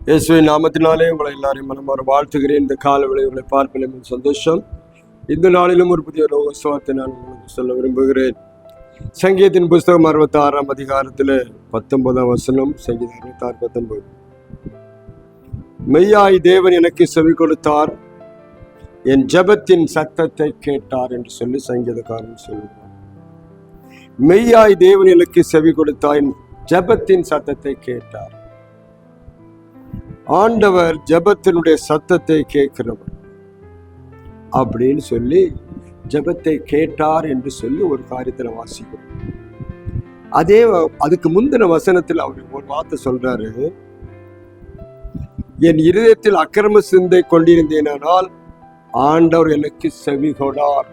இயேசுவின் நாமத்தினாலே உங்களை எல்லாரையும் மனமாற வாழ்த்துகிறேன். இந்த கால விளைவுகளை பார்ப்பதில் சந்தோஷம். இந்த நாளிலும் ஒரு புதிய ரோகத்தை நான் உங்களுக்கு சொல்ல விரும்புகிறேன். சங்கீதத்தின் புஸ்தகம் 66ஆம் அதிகாரத்தில் 19ஆம் வசனம். சங்கீதம் 66:19. மெய்யாய் தேவன் எனக்கு செவி கொடுத்தார், என் ஜெபத்தின் சத்தத்தை கேட்டார் என்று சொல்லி சங்கீதக்காரன் சொல்லுகிறார். மெய்யாய் தேவன் எனக்கு செவி கொடுத்தார், என் ஜெபத்தின் சத்தத்தை கேட்டார். ஆண்டவர் ஜெபத்தினுடைய சத்தத்தை கேட்கிறவர் அப்படின்னு சொல்லி ஜெபத்தை கேட்டார் என்று சொல்லி ஒரு காரியத்தில் வாசிக்கிறோம். அதுக்கு முந்தின வசனத்தில் அவர் ஒரு வார்த்தை சொல்றாரு, என் இருதயத்தில் அக்கிரம சிந்தை கொண்டிருந்தேனால் ஆண்டவர் எனக்கு செவி கொடார்.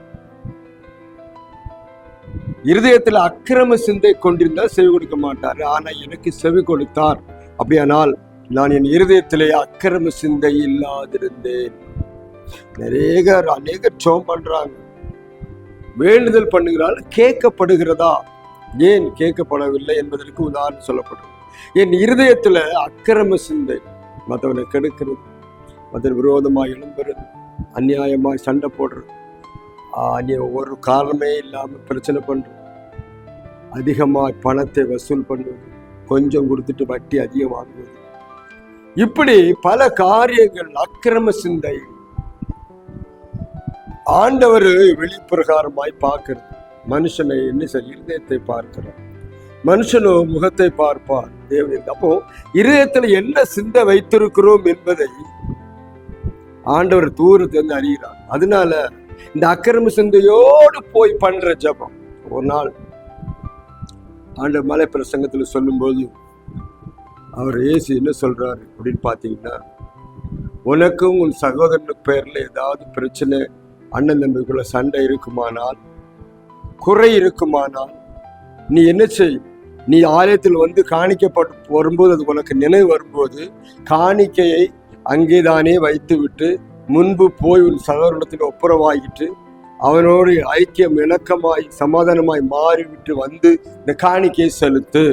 இருதயத்தில் அக்கிரம சிந்தை கொண்டிருந்தால் செவி கொடுக்க மாட்டார், ஆனா எனக்கு செவி கொடுத்தார். அப்படியானால் நான் என் இருதயத்திலே அக்கிரம சிந்தை இல்லாதிருந்தேன். அநேகர் ஜெபம் பண்றாங்க, வேண்டுதல் பண்ணுகிறாள், கேட்கப்படுகிறதா? ஏன் கேட்கப்படவில்லை என்பதற்கு உதாரணம் சொல்லப்படுறது. என் இருதயத்துல அக்கிரம சிந்தை, மற்றவனை கெடுக்கிறது, மற்ற விரோதமாய் எழும்புறது, அநியாயமாய் சண்டை போடுறது, ஒரு காரணமே இல்லாம பிரச்சனை பண்றது, அதிகமாய் பணத்தை வசூல் பண்ணுவது, கொஞ்சம் கொடுத்துட்டு வட்டி அதிகம் வாங்குவது, இப்படி பல காரியங்கள் அக்கிரம சிந்தை. ஆண்டவர் வெளிப்பிரகாரமாய் பார்க்கிறது, மனுஷனை என்ன இருதயத்தை பார்க்கிறார், மனுஷனோ முகத்தை பார்ப்பார் தேவன். அப்போ இருதயத்துல என்ன சிந்தை வைத்திருக்கிறோம் என்பதை ஆண்டவர் தூரத்திலிருந்து அறிகிறார். அதனால இந்த அக்கிரம சிந்தையோடு போய் பண்ற ஜெபம். ஒரு நாள் ஆண்டவர் மலை பிரசங்கத்துல சொல்லும்போது அவர் இயேசு என்ன சொல்றாரு அப்படின்னு பார்த்தீங்கன்னா, உனக்கும் உன் சகோதரனுக்கு பேர்ல ஏதாவது பிரச்சனை, அண்ணன் தம்பிக்குள்ள சண்டை இருக்குமானால், குறை இருக்குமானால், நீ என்ன செய்? நீ ஆலயத்தில் வந்து காணிக்கப்பட்டு வரும்போது, அது உனக்கு நினைவு வரும்போது காணிக்கையை அங்கேதானே வைத்து விட்டு முன்பு போய் உன் சகோதரத்தில் ஒப்புரவாகிட்டு அவனோடு ஐக்கியம் இணக்கமாய் சமாதானமாய் மாறிவிட்டு வந்து இந்த காணிக்கையை செலுத்து.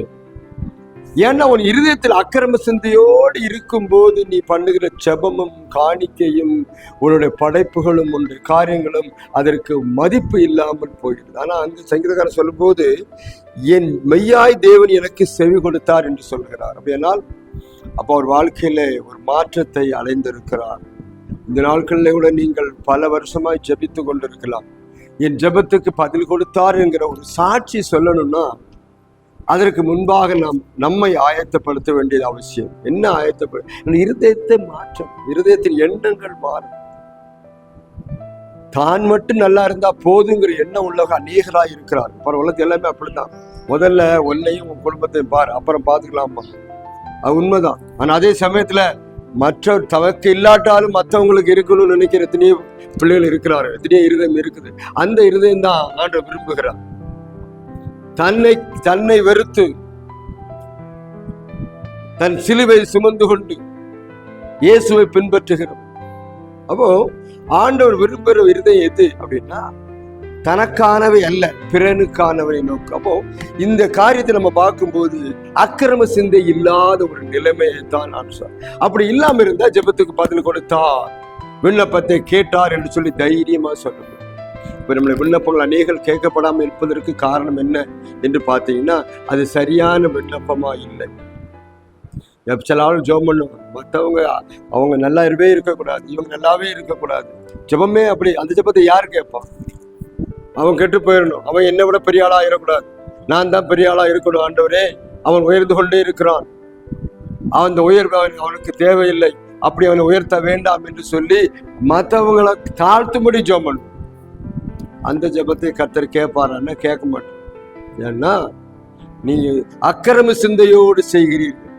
ஏன்னா உன் இருதயத்தில் அக்கிரம சிந்தையோடு இருக்கும்போது நீ பண்ணுகிற ஜெபமும் காணிக்கையும் உன்னுடைய படைப்புகளும் உன்னுடைய காரியங்களும் அதற்கு மதிப்பு இல்லாமல் போயிடுது. ஆனா அந்த சங்கீதக்காரன் சொல்லும்போது, என் மெய்யாய் தேவன் எனக்கு செவி கொடுத்தார் என்று சொல்கிறார். அப்படியானால் அப்போ அவர் வாழ்க்கையில ஒரு மாற்றத்தை அடைந்திருக்கிறார். இந்த நாட்களில் கூட நீங்கள் பல வருஷமாய் ஜெபித்து கொண்டிருக்கலாம். என் ஜெபத்துக்கு பதில் கொடுத்தார் என்கிற ஒரு சாட்சி சொல்லணும்னா அதற்கு முன்பாக நம்மை ஆயத்தப்படுத்த வேண்டியது அவசியம். என்ன ஆயத்தப்பட? இருதயத்தை மாற்றம், இருதயத்தின் எண்ணங்கள் மாறும். தான் மட்டும் நல்லா இருந்தா போதுங்கிற எண்ணம் உள்ளவங்க அநேகராக இருக்கிறார். அப்புறம் உலகத்து எல்லாமே அப்படித்தான். முதல்ல உன்னையும் உன் குடும்பத்தையும் பாரு, அப்புறம் பார்த்துக்கலாமா. அது உண்மைதான். ஆனா அதே சமயத்துல மற்ற தவக்கு இல்லாட்டாலும் மற்றவங்களுக்கு இருக்கணும்னு நினைக்கிற எத்தனையோ பிள்ளைகள் இருக்கிறாரு, எத்தனையோ இருதயம் இருக்குது. அந்த இருதயம் தான் ஆண்டவர் விரும்புகிறார். தன்னை வெறுத்து தன் சிலுவை சுமந்து கொண்டு இயேசுவை பின்பற்றுகிறோம். அப்போ ஆண்டவர் விரும்புகிற இருதயம் எது அப்படின்னா, தனக்கானவை அல்ல, பிறனுக்கானவை நோக்கு. அப்போ இந்த காரியத்தை நம்ம பார்க்கும்போது அக்கிரம சிந்தை இல்லாத ஒரு நிலைமையை தான் நான் சொல்றேன். அப்படி இல்லாம இருந்தா ஜெபத்துக்கு பதில் கொடுத்தார், விண்ணப்பத்தை கேட்டார் என்று சொல்லி தைரியமா சொல்லணும். இப்போ நம்மளுடைய விண்ணப்பங்கள் அநேகம் கேட்கப்படாமல் இருப்பதற்கு காரணம் என்ன என்று பார்த்தீங்கன்னா, அது சரியான விண்ணப்பமா இல்லை. எப்பலாலும் ஜெபம் பண்ணுவாங்க, மற்றவங்க அவங்க நல்லாவே இருக்கக்கூடாது, இவங்க நல்லாவே இருக்கக்கூடாது. ஜெபமே அப்படி. அந்த ஜெபத்தை யார் கேட்பான்? அவன் கெட்டு போயிடணும், அவன் என்னை விட பெரிய ஆளா இருக்கக்கூடாது, நான் தான் பெரிய ஆளா இருக்கணும். ஆண்டவரே, அவன் உயர்ந்து கொண்டே இருக்கிறான், அந்த உயர்வு அவனுக்கு தேவையில்லை, அப்படி அவனை உயர்த்த வேண்டாம் என்று சொல்லி மற்றவங்களை தாழ்த்தும்படி ஜெபம் பண்ணும். அந்த ஜெபத்தை கர்த்தர் கேட்பாரான்னா கேட்க மாட்டோம். ஏன்னா நீங்க அக்கிரம சிந்தையோடு செய்கிறீர்கள்,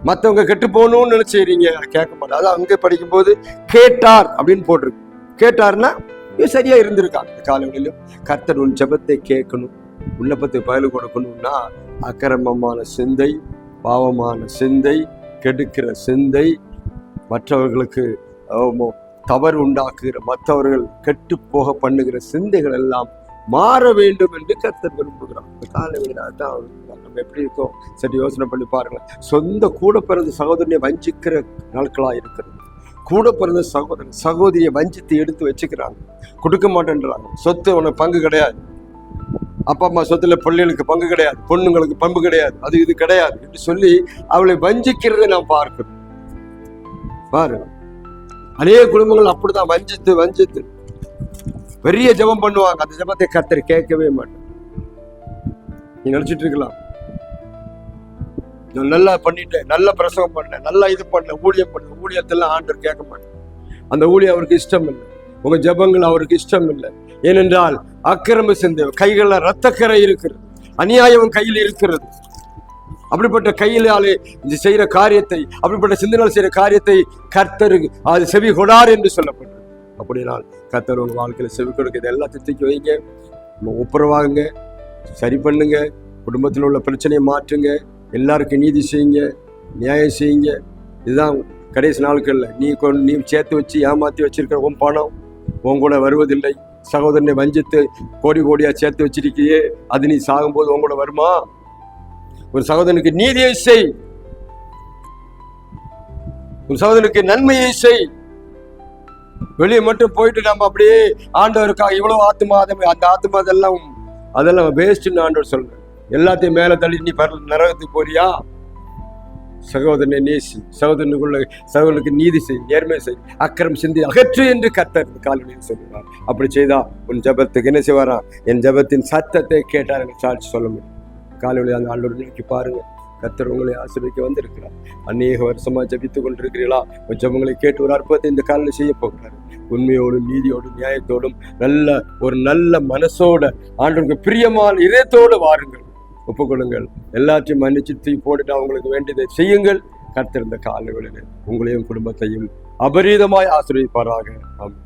மற்றவங்க கெட்டு போகணும்னு நினைச்சுறீங்க, கேட்க மாட்டோம். அதான் அங்கே படிக்கும்போது கேட்டார் அப்படின்னு போட்டிருக்கு. கேட்டார்னா சரியா இருந்திருக்காங்க. காலங்களிலும் கர்த்தர் உன் ஜெபத்தை கேட்கணும், விண்ணப்பத்தை பதில் கொடுக்கணும்னா அக்கிரமமான சிந்தை, பாவமான சிந்தை, கெடுக்கிற சிந்தை, மற்றவர்களுக்கு தவறு உண்டாக்குகிற, மற்றவர்கள் கெட்டு போக பண்ணுகிற சிந்தைகள் எல்லாம் மாற வேண்டும் என்று கர்த்தர் விரும்புகிறார். காலையில் தான் நம்ம எப்படி இருக்கோம் சரி யோசனை பண்ணி பாருங்க. சொந்த கூட பிறந்த சகோதரனை வஞ்சிக்கிற நாட்களா இருக்கிறது. கூட பிறந்த சகோதரியை வஞ்சித்து எடுத்து வச்சுக்கிறாங்க, கொடுக்க மாட்டேன்றாங்க. சொத்து உனக்கு பங்கு கிடையாது, அப்பா அம்மா சொத்துல பிள்ளைகளுக்கு பங்கு கிடையாது, பொண்ணுங்களுக்கு பங்கு கிடையாது, அது இது கிடையாது என்று சொல்லி அவளை வஞ்சிக்கிறதை நாம் பார்க்கிறோம். பாரு, அநேக குடும்பங்கள் அப்படிதான் வஞ்சித்து பெரிய ஜெபம் பண்ணுவாங்க, அந்த ஜெபத்தை கர்த்தர் கேட்கவே மாட்டார். நீ நினைச்சிட்டு இருக்கலாம், நல்லா பண்ணிட்டேன், நல்ல பிரசவம் பண்ணேன், நல்லா இது பண்ண ஊழியம் பண்ண, ஊழியத்தெல்லாம் ஆண்டவர் கேட்க மாட்டேன். அந்த ஊழியம் அவருக்கு இஷ்டம் இல்லை, உங்க ஜெபங்கள் அவருக்கு இஷ்டம் இல்லை. ஏனென்றால் அக்கிரம சிந்தை கைகள்ல ரத்தக்கரை இருக்கிறது, அநியாயம் கையில் இருக்கிறது. அப்படிப்பட்ட கையிலாலே செய்யற காரியத்தை, அப்படிப்பட்ட சிந்தனால் செய்யற காரியத்தை கர்த்தருக்கு அது செவி கொடார் என்று சொல்லப்பட்டது. அப்படினால் கர்த்தர் உங்க வாழ்க்கையில செவி கொடுக்கிறது எல்லாத்தையும் தூக்கி வைங்க, ஒப்புரவாகுங்க, சரி பண்ணுங்க, குடும்பத்தில் உள்ள பிரச்சனையை மாற்றுங்க, எல்லாருக்கும் நீதி செய்யுங்க, நியாயம் செய்யுங்க. இதுதான் கடைசி நாட்கள்ல நீ சேர்த்து வச்சு ஏமாத்தி வச்சிருக்கிற உன் பணம் உன் கூட வருவதில்லை. சகோதரனை வஞ்சித்து கோடி கோடியா சேர்த்து வச்சிருக்கியே, அது நீ சாகும்போது உன் கூட வருமா? ஒரு சகோதரனுக்கு நீதியை செய், ஒரு சகோதரனுக்கு நன்மையை செய். வெளியே மட்டும் போயிட்டு நம்ம அப்படியே ஆண்டவருக்காக இவ்வளவு ஆத்மா, அந்த ஆத்மா அதெல்லாம் வேஸ்ட்னு ஆண்டவர் சொல்ற. எல்லாத்தையும் மேல தள்ளி நீ நரகத்துக்கு போறியா? சகோதரனை நேசி, சகோதரனுக்கு நீதி செய், நேர்மை செய், அக்கிரம் சிந்தி அகற்று என்று கர்த்தர் காலையில் சொல்லுவார். அப்படி செய்தா உன் ஜபத்துக்கு என்ன செய்வாரா? என் ஜபத்தின் சத்தத்தை கேட்டார் என்று சாட்சி சொல்ல முடியும். காலையில் அந்த ஆண்டோடு நோக்கி பாருங்க, கர்த்தர் உங்களை ஆசீர்வதிக்க வந்திருக்கிறார். அநேக வருஷமா ஜபித்துக் கொண்டிருக்கிறீர்களா? ஜபங்களை கேட்டு ஒரு அற்புதத்தை இந்த காலையில் செய்ய போகிறார். உண்மையோடும் நீதியோடும் நியாயத்தோடும் நல்ல மனசோட ஆண்டவருக்கு பிரியமான இதயத்தோடு வாருங்கள், ஒப்புக்கொள்ளுங்கள், எல்லாத்தையும் மன்னிச்சு தூக்கி போட்டுட்டு அவங்களுக்கு வேண்டியதை செய்யுங்கள். கர்த்தர் இந்த காலையில் உங்களையும் குடும்பத்தையும் அபரீதமாய் ஆசீர்வதிப்பாராக. ஆமென்.